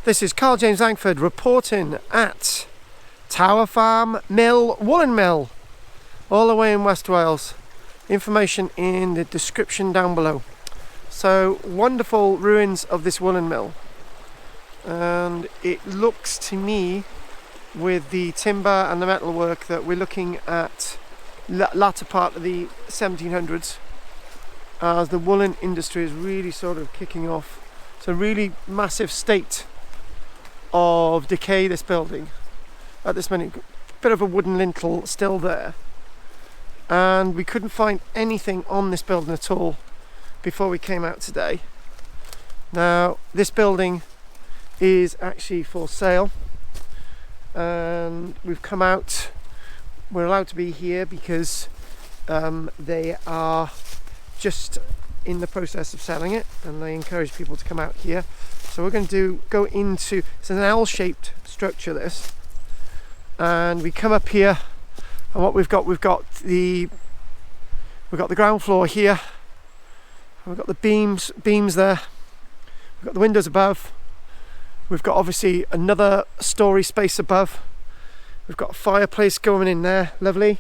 This is Karl-James Langford reporting at Farm Woollen Mill, all the way in West Wales. Information in the description down below. So, wonderful ruins of this woolen mill, and it looks to me, with the timber and the metalwork, that we're looking at latter part of the 1700s, as the woolen industry is really sort of kicking off. It's a really massive state of decay, this building at this minute. Bit of a wooden lintel still there, and we couldn't find anything on this building at all before we came out today. Now this building is actually for sale, and we've come out. We're allowed to be here because they are just in the process of selling it, and they encourage people to come out here. So we're going to go into, it's an L-shaped structure this, and we come up here, and what we've got the ground floor here, and we've got the beams there, we've got the windows above, we've got obviously another story space above, we've got a fireplace going in there, lovely,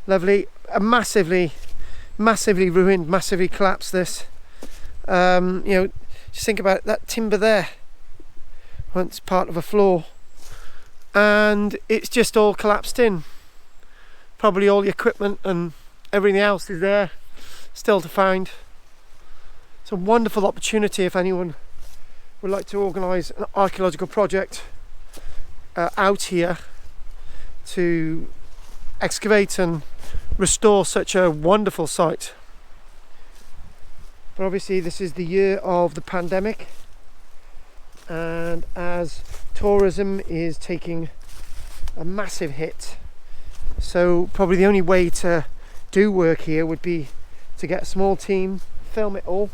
a massively ruined, massively collapsed this. You know, just think about it, that timber there, once part of a floor, and it's just all collapsed in. Probably all the equipment and everything else is there still to find. It's a wonderful opportunity if anyone would like to organise an archaeological project out here to excavate and restore such a wonderful site. But obviously this is the year of the pandemic, and as tourism is taking a massive hit, so probably the only way to do work here would be to get a small team, film it all,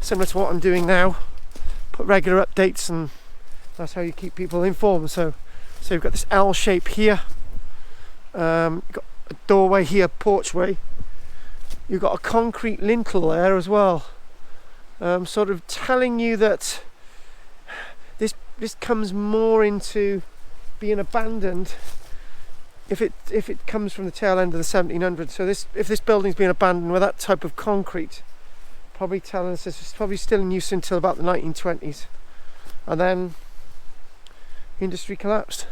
similar to what I'm doing now, put regular updates, and that's how you keep people informed. So you've got this L shape here, you've got a doorway here, porchway, you've got a concrete lintel there as well, sort of telling you that this comes more into being abandoned if it comes from the tail end of the 1700s. So if this building's been abandoned with that type of concrete, probably telling us this is probably still in use until about the 1920s, and then industry collapsed.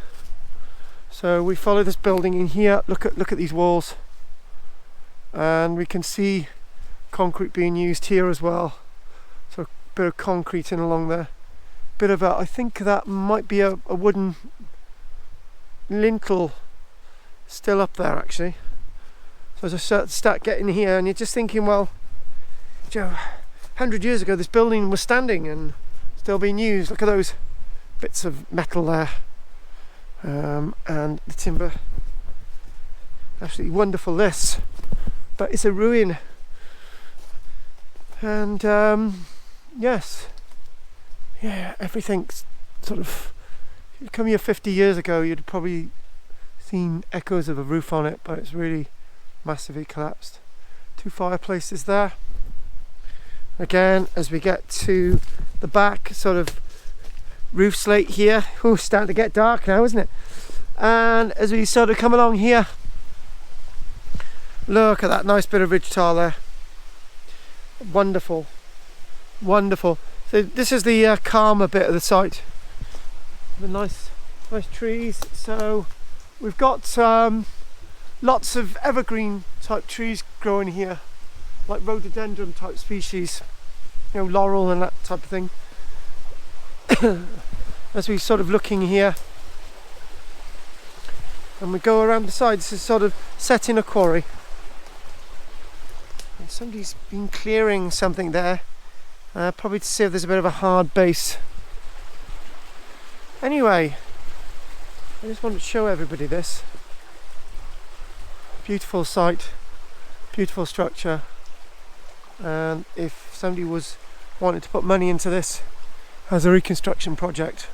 So we follow this building in here. Look at these walls, and we can see concrete being used here as well. So a bit of concrete in along there. Bit of I think that might be a wooden lintel still up there actually. So as I start getting here, and you're just thinking, well, Joe, 100 years ago this building was standing and still being used. Look at those bits of metal there, and the timber. Absolutely wonderful this, but it's a ruin. And yes, yeah, everything's sort of, if you come here 50 years ago, you'd probably seen echoes of a roof on it, but it's really massively collapsed. Two fireplaces there. Again, as we get to the back, sort of roof slate here. Oh, starting to get dark now, isn't it? And as we sort of come along here, look at that nice bit of ridge tile there. Wonderful. So this is the calmer bit of the site. The nice trees. So we've got lots of evergreen type trees growing here, like rhododendron type species, you know, laurel and that type of thing. As we sort of looking here, and we go around the side, this is sort of set in a quarry. And somebody's been clearing something there, probably to see if there's a bit of a hard base. Anyway, I just wanted to show everybody this. Beautiful site, beautiful structure, and if somebody was wanting to put money into this as a reconstruction project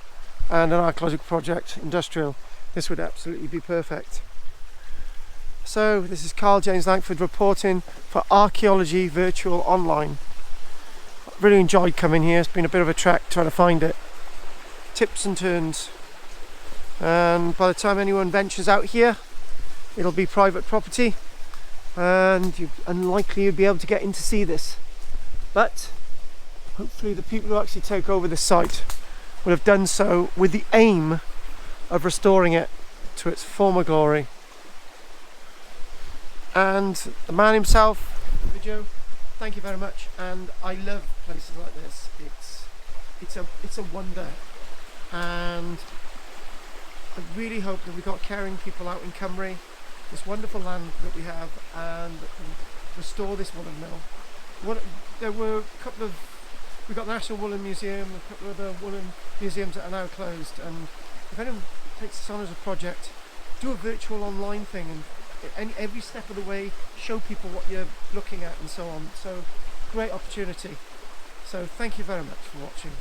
and an archaeological project, industrial, this would absolutely be perfect. So this is Karl-James Langford reporting for Archaeology Virtual Online. Really enjoyed coming here. It's been a bit of a trek trying to find it. tips and turns, and by the time anyone ventures out here, it'll be private property, and you're unlikely you'll be able to get in to see this. But hopefully the people who actually take over the site will have done so with the aim of restoring it to its former glory. And the man himself, the video, thank you very much. And I love places like this. It's a wonder, and I really hope that we've got caring people out in Cymru, this wonderful land that we have, and that can restore this woolen mill. There were a couple of, we've got the National Woollen Museum, a couple of other woolen museums that are now closed, and if anyone takes this on as a project, do a virtual online thing, and every step of the way show people what you're looking at and so on. So great opportunity. So thank you very much for watching.